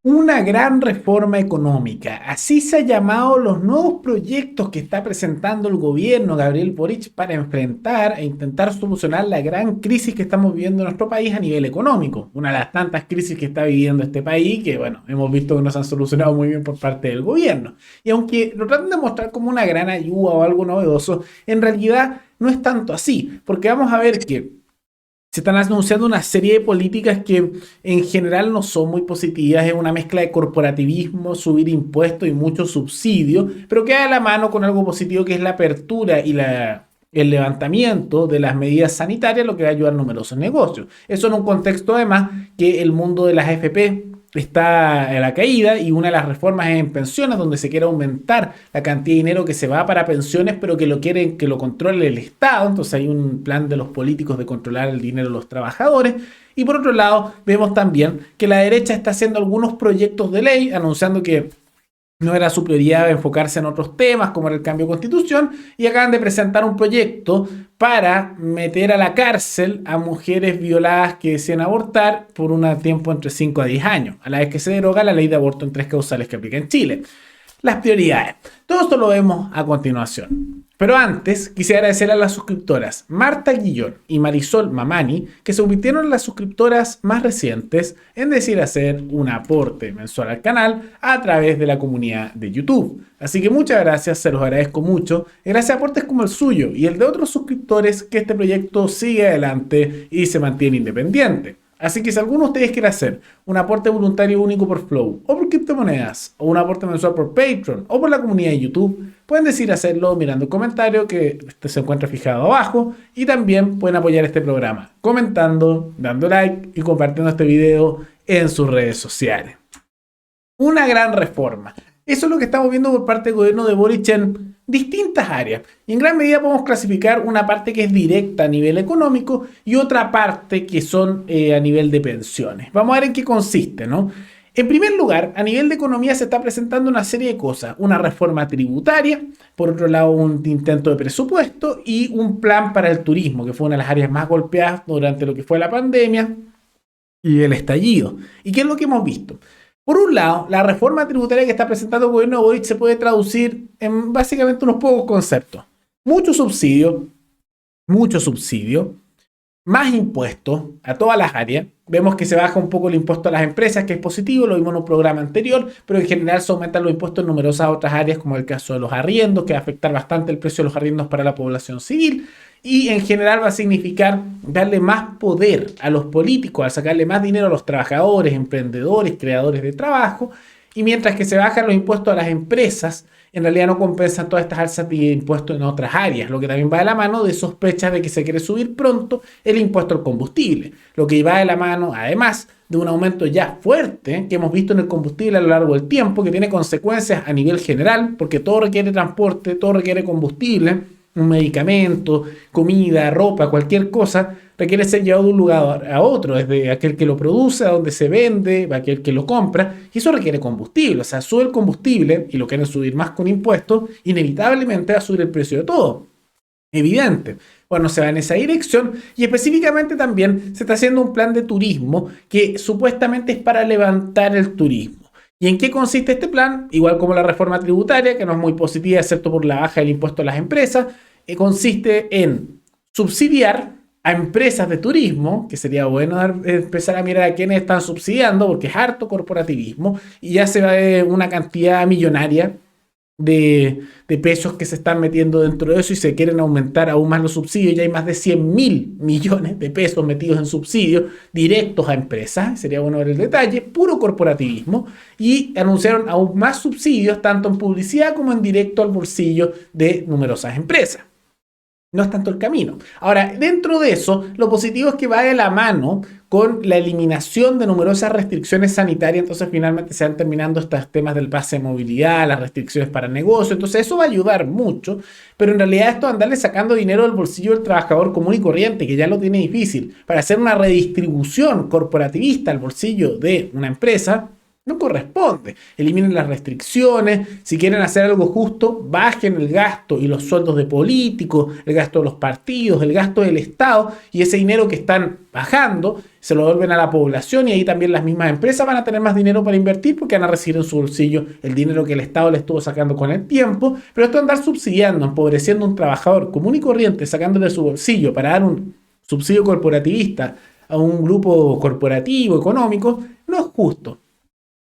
Una gran reforma económica. Así se ha llamado los nuevos proyectos que está presentando el gobierno Gabriel Boric para enfrentar e intentar solucionar la gran crisis que estamos viviendo en nuestro país a nivel económico. Una de las tantas crisis que está viviendo este país que, bueno, hemos visto que no se han solucionado muy bien por parte del gobierno. Y aunque lo tratan de mostrar como una gran ayuda o algo novedoso, en realidad no es tanto así, porque vamos a ver que se están anunciando una serie de políticas que en general no son muy positivas. Es una mezcla de corporativismo, subir impuestos y mucho subsidio, pero queda de la mano con algo positivo que es la apertura y el levantamiento de las medidas sanitarias, lo que va a ayudar a numerosos negocios. Eso en un contexto además que el mundo de las AFP está en la caída y una de las reformas es en pensiones, donde se quiere aumentar la cantidad de dinero que se va para pensiones, pero que lo quieren que lo controle el Estado. Entonces hay un plan de los políticos de controlar el dinero de los trabajadores. Y por otro lado, vemos también que la derecha está haciendo algunos proyectos de ley anunciando que no era su prioridad enfocarse en otros temas como era el cambio de constitución y acaban de presentar un proyecto para meter a la cárcel a mujeres violadas que deseen abortar por un tiempo entre 5 a 10 años, a la vez que se deroga la ley de aborto en tres causales que aplica en Chile. Las prioridades. Todo esto lo vemos a continuación. Pero antes, quisiera agradecer a las suscriptoras Marta Guillón y Marisol Mamani, que se convirtieron en las suscriptoras más recientes en decir hacer un aporte mensual al canal a través de la comunidad de YouTube. Así que muchas gracias, se los agradezco mucho. Gracias a aportes como el suyo y el de otros suscriptores, que este proyecto sigue adelante y se mantiene independiente. Así que si alguno de ustedes quiere hacer un aporte voluntario único por Flow, o por criptomonedas, o un aporte mensual por Patreon, o por la comunidad de YouTube, pueden decir hacerlo mirando el comentario que se encuentra fijado abajo, y también pueden apoyar este programa comentando, dando like y compartiendo este video en sus redes sociales. Una gran reforma. Eso es lo que estamos viendo por parte del gobierno de Boric en distintas áreas. Y en gran medida podemos clasificar una parte que es directa a nivel económico y otra parte que son a nivel de pensiones. Vamos a ver en qué consiste, ¿no? En primer lugar, a nivel de economía se está presentando una serie de cosas. Una reforma tributaria, por otro lado un intento de presupuesto y un plan para el turismo, que fue una de las áreas más golpeadas durante lo que fue la pandemia y el estallido. ¿Y qué es lo que hemos visto? Por un lado, la reforma tributaria que está presentando el gobierno de Boric se puede traducir en básicamente unos pocos conceptos. Mucho subsidio, más impuestos a todas las áreas. Vemos que se baja un poco el impuesto a las empresas, que es positivo, lo vimos en un programa anterior, pero en general se aumentan los impuestos en numerosas otras áreas, como el caso de los arriendos, que va a afectar bastante el precio de los arriendos para la población civil. Y en general va a significar darle más poder a los políticos, al sacarle más dinero a los trabajadores, emprendedores, creadores de trabajo. Y mientras que se bajan los impuestos a las empresas, en realidad no compensan todas estas alzas de impuestos en otras áreas, lo que también va de la mano de sospechas de que se quiere subir pronto el impuesto al combustible, lo que va de la mano además de un aumento ya fuerte que hemos visto en el combustible a lo largo del tiempo, que tiene consecuencias a nivel general, porque todo requiere transporte, todo requiere combustible, un medicamento, comida, ropa, cualquier cosa, requiere ser llevado de un lugar a otro, desde aquel que lo produce, a donde se vende, a aquel que lo compra, y eso requiere combustible. O sea, sube el combustible y lo quieren subir más con impuestos, inevitablemente va a subir el precio de todo. Evidente. Bueno, se va en esa dirección y específicamente también se está haciendo un plan de turismo que supuestamente es para levantar el turismo. ¿Y en qué consiste este plan? Igual como la reforma tributaria, que no es muy positiva, excepto por la baja del impuesto a las empresas, consiste en subsidiar a empresas de turismo, que sería bueno empezar a mirar a quiénes están subsidiando, porque es harto corporativismo, y ya se ve una cantidad millonaria de pesos que se están metiendo dentro de eso y se quieren aumentar aún más los subsidios. Ya hay más de 100.000 millones de pesos metidos en subsidios directos a empresas. Sería bueno ver el detalle. Puro corporativismo. Y anunciaron aún más subsidios, tanto en publicidad como en directo al bolsillo de numerosas empresas. No es tanto el camino. Ahora, dentro de eso, lo positivo es que va de la mano con la eliminación de numerosas restricciones sanitarias. Entonces, finalmente se van terminando estos temas del pase de movilidad, las restricciones para negocios. Entonces, eso va a ayudar mucho. Pero en realidad esto es andarle sacando dinero del bolsillo del trabajador común y corriente, que ya lo tiene difícil, para hacer una redistribución corporativista al bolsillo de una empresa. No corresponde. Eliminen las restricciones. Si quieren hacer algo justo, bajen el gasto y los sueldos de políticos, el gasto de los partidos, el gasto del Estado, y ese dinero que están bajando se lo devuelven a la población, y ahí también las mismas empresas van a tener más dinero para invertir porque van a recibir en su bolsillo el dinero que el Estado le estuvo sacando con el tiempo. Pero esto de andar subsidiando, empobreciendo a un trabajador común y corriente, sacándole de su bolsillo para dar un subsidio corporativista a un grupo corporativo, económico, no es justo.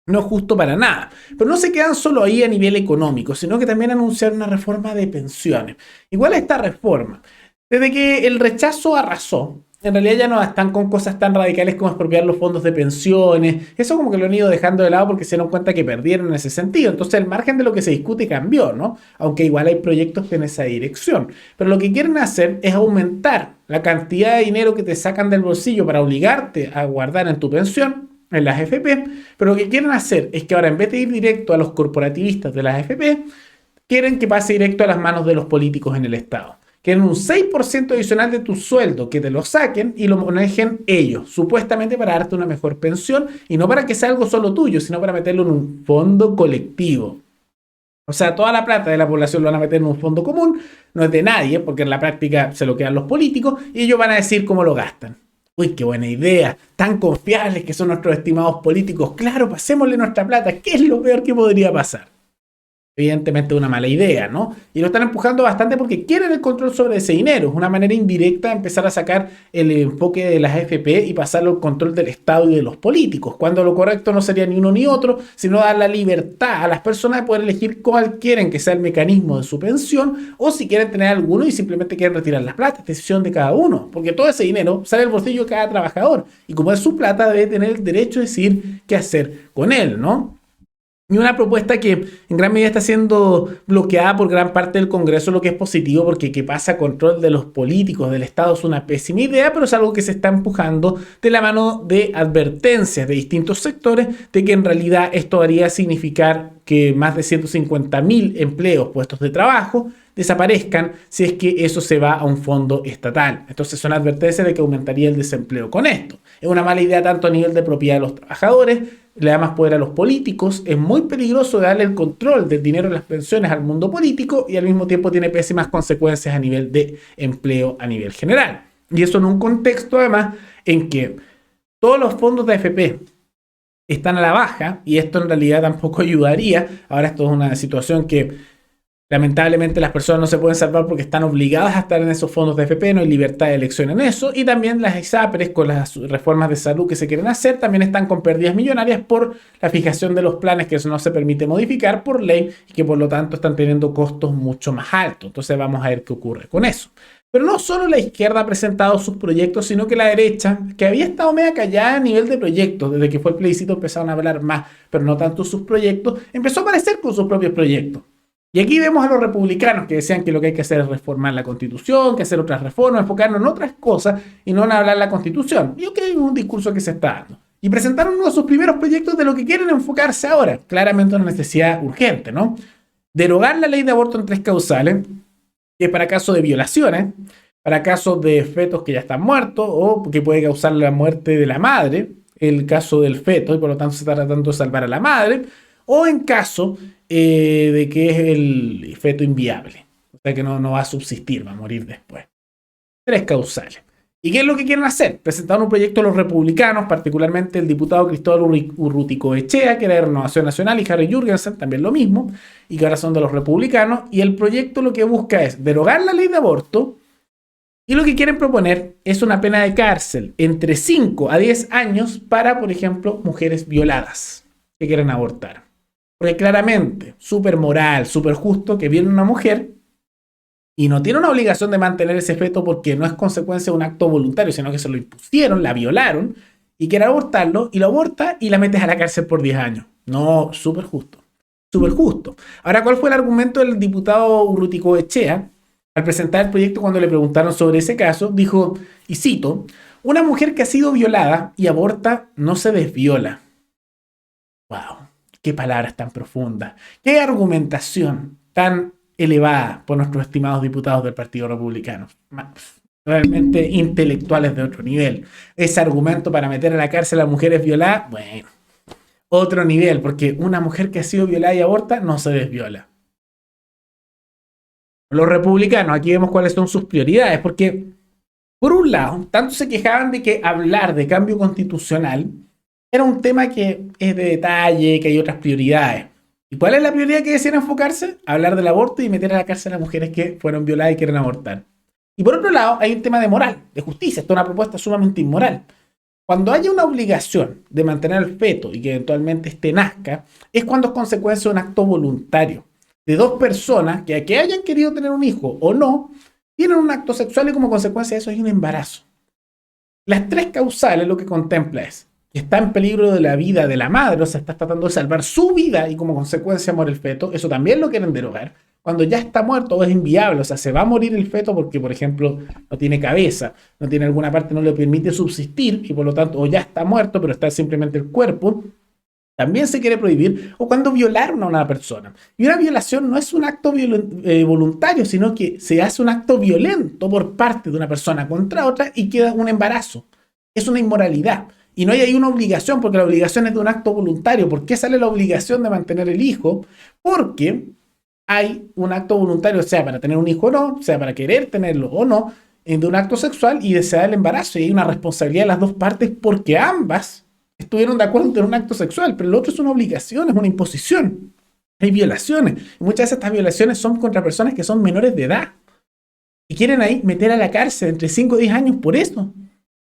No es justo para nada. Pero no se quedan solo ahí a nivel económico, sino que también anunciaron una reforma de pensiones. Igual a esta reforma, desde que el rechazo arrasó, en realidad ya no están con cosas tan radicales como expropiar los fondos de pensiones. Eso como que lo han ido dejando de lado porque se dieron cuenta que perdieron en ese sentido. Entonces el margen de lo que se discute cambió, ¿no? Aunque igual hay proyectos en esa dirección. Pero lo que quieren hacer es aumentar la cantidad de dinero que te sacan del bolsillo para obligarte a guardar en tu pensión, en las AFP. Pero lo que quieren hacer es que ahora, en vez de ir directo a los corporativistas de las AFP, quieren que pase directo a las manos de los políticos en el Estado. Quieren un 6% adicional de tu sueldo, que te lo saquen y lo manejen ellos, supuestamente para darte una mejor pensión, y no para que sea algo solo tuyo, sino para meterlo en un fondo colectivo. O sea, toda la plata de la población lo van a meter en un fondo común, no es de nadie, porque en la práctica se lo quedan los políticos, y ellos van a decir cómo lo gastan. Uy, qué buena idea, tan confiables que son nuestros estimados políticos. Claro, pasémosle nuestra plata. ¿Qué es lo peor que podría pasar? Evidentemente una mala idea, ¿no? Y lo están empujando bastante porque quieren el control sobre ese dinero. Es una manera indirecta de empezar a sacar el enfoque de las AFP y pasarlo al control del Estado y de los políticos, cuando lo correcto no sería ni uno ni otro, sino dar la libertad a las personas de poder elegir cuál quieren que sea el mecanismo de su pensión, o si quieren tener alguno y simplemente quieren retirar las plata. Es decisión de cada uno, porque todo ese dinero sale del bolsillo de cada trabajador, y como es su plata, debe tener el derecho de decidir qué hacer con él, ¿no? Y una propuesta que en gran medida está siendo bloqueada por gran parte del Congreso, lo que es positivo, porque que pasa a control de los políticos del Estado es una pésima idea, pero es algo que se está empujando de la mano de advertencias de distintos sectores de que en realidad esto haría significar que más de 150.000 empleos, puestos de trabajo, desaparezcan si es que eso se va a un fondo estatal. Entonces son advertencias de que aumentaría el desempleo con esto. Es una mala idea tanto a nivel de propiedad de los trabajadores, le da más poder a los políticos, es muy peligroso darle el control del dinero de las pensiones al mundo político, y al mismo tiempo tiene pésimas consecuencias a nivel de empleo a nivel general. Y eso en un contexto además en que todos los fondos de AFP están a la baja, y esto en realidad tampoco ayudaría. Ahora esto es una situación que lamentablemente las personas no se pueden salvar porque están obligadas a estar en esos fondos de AFP, no hay libertad de elección en eso, y también las ISAPRES con las reformas de salud que se quieren hacer también están con pérdidas millonarias por la fijación de los planes, que eso no se permite modificar por ley y que por lo tanto están teniendo costos mucho más altos. Entonces vamos a ver qué ocurre con eso. Pero no solo la izquierda ha presentado sus proyectos, sino que la derecha, que había estado media callada a nivel de proyectos, desde que fue el plebiscito empezaron a hablar más, pero no tanto sus proyectos, empezó a aparecer con sus propios proyectos. Y aquí vemos a los republicanos que decían que lo que hay que hacer es reformar la Constitución, que hacer otras reformas, enfocarnos en otras cosas y no en hablar la Constitución. Y ok, es un discurso que se está dando. Y presentaron uno de sus primeros proyectos de lo que quieren enfocarse ahora. Claramente una necesidad urgente, ¿no? Derogar la ley de aborto en 3 causales, que es para casos de violaciones, para casos de fetos que ya están muertos o que puede causar la muerte de la madre, el caso del feto, y por lo tanto se está tratando de salvar a la madre, o en caso de que es el feto inviable, o sea que no va a subsistir, va a morir después. 3 causales. ¿Y qué es lo que quieren hacer? Presentaron un proyecto a los republicanos, particularmente el diputado Cristóbal Urruticoechea, que era de Renovación Nacional, y Harry Jurgensen, también lo mismo, y que ahora son de los republicanos. Y el proyecto lo que busca es derogar la ley de aborto, y lo que quieren proponer es una pena de cárcel entre 5 a 10 años para, por ejemplo, mujeres violadas que quieren abortar. Porque claramente, súper moral, súper justo que viene una mujer y no tiene una obligación de mantener ese feto porque no es consecuencia de un acto voluntario, sino que se lo impusieron, la violaron y quiere abortarlo, y lo aborta y la metes a la cárcel por 10 años. No, súper justo. Súper justo. Ahora, ¿cuál fue el argumento del diputado Urruticoechea? Al presentar el proyecto, cuando le preguntaron sobre ese caso, dijo, y cito, una mujer que ha sido violada y aborta no se desviola. ¡Wow! ¡Qué palabras tan profundas! ¡Qué argumentación tan elevada por nuestros estimados diputados del Partido Republicano! Realmente intelectuales de otro nivel. Ese argumento para meter a la cárcel a mujeres violadas, bueno, otro nivel, porque una mujer que ha sido violada y aborta no se desviola. Los republicanos, aquí vemos cuáles son sus prioridades, porque por un lado, tanto se quejaban de que hablar de cambio constitucional era un tema que es de detalle, que hay otras prioridades. ¿Y cuál es la prioridad que decían enfocarse? Hablar del aborto y meter a la cárcel a mujeres que fueron violadas y quieren abortar. Y por otro lado, hay un tema de moral, de justicia. Esto es una propuesta sumamente inmoral. Cuando haya una obligación de mantener al feto y que eventualmente este nazca, es cuando es consecuencia de un acto voluntario de dos personas que hayan querido tener un hijo o no, tienen un acto sexual y como consecuencia de eso hay un embarazo. Las tres causales lo que contempla es que está en peligro de la vida de la madre, o sea, está tratando de salvar su vida y como consecuencia muere el feto, eso también lo quieren derogar. Cuando ya está muerto o es inviable, o sea, se va a morir el feto porque, por ejemplo, no tiene cabeza, no tiene alguna parte, no le permite subsistir y por lo tanto, o ya está muerto, pero está simplemente el cuerpo, también se quiere prohibir, o cuando violaron a una persona. Y una violación no es un acto voluntario, sino que se hace un acto violento por parte de una persona contra otra y queda un embarazo. Es una inmoralidad. Y no hay ahí una obligación, porque la obligación es de un acto voluntario. ¿Por qué sale la obligación de mantener el hijo? Porque hay un acto voluntario, sea para tener un hijo o no, sea para querer tenerlo o no, de un acto sexual y desear el embarazo. Y hay una responsabilidad de las dos partes porque ambas estuvieron de acuerdo en tener un acto sexual, pero el otro es una obligación, es una imposición. Hay violaciones. Y muchas veces estas violaciones son contra personas que son menores de edad. Y quieren ahí meter a la cárcel entre 5 y 10 años por eso.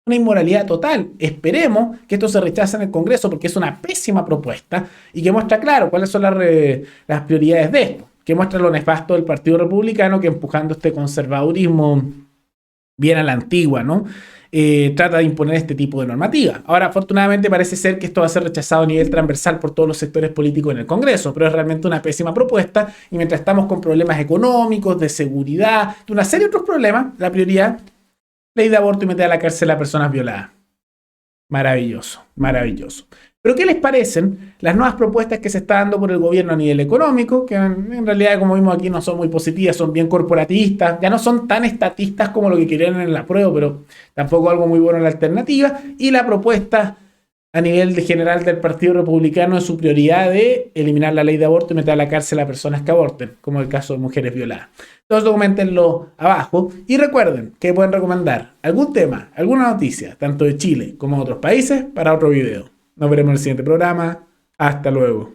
Una inmoralidad total. Esperemos que esto se rechace en el Congreso porque es una pésima propuesta y que muestra claro cuáles son las prioridades de esto. Que muestra lo nefasto del Partido Republicano que empujando este conservadurismo bien a la antigua, ¿no? Trata de imponer este tipo de normativa. Ahora, afortunadamente parece ser que esto va a ser rechazado a nivel transversal por todos los sectores políticos en el Congreso, pero es realmente una pésima propuesta y mientras estamos con problemas económicos, de seguridad, de una serie de otros problemas, la prioridad, ley de aborto y meter a la cárcel a personas violadas. Maravilloso, maravilloso. Pero ¿qué les parecen las nuevas propuestas que se está dando por el gobierno a nivel económico? Que en realidad, como vimos aquí, no son muy positivas, son bien corporativistas, ya no son tan estatistas como lo que querían en el apruebo, pero tampoco algo muy bueno en la alternativa. Y la propuesta a nivel general del Partido Republicano es su prioridad de eliminar la ley de aborto y meter a la cárcel a personas que aborten, como el caso de mujeres violadas. Entonces documentenlo abajo y recuerden que pueden recomendar algún tema, alguna noticia, tanto de Chile como de otros países, para otro video. Nos veremos en el siguiente programa. Hasta luego.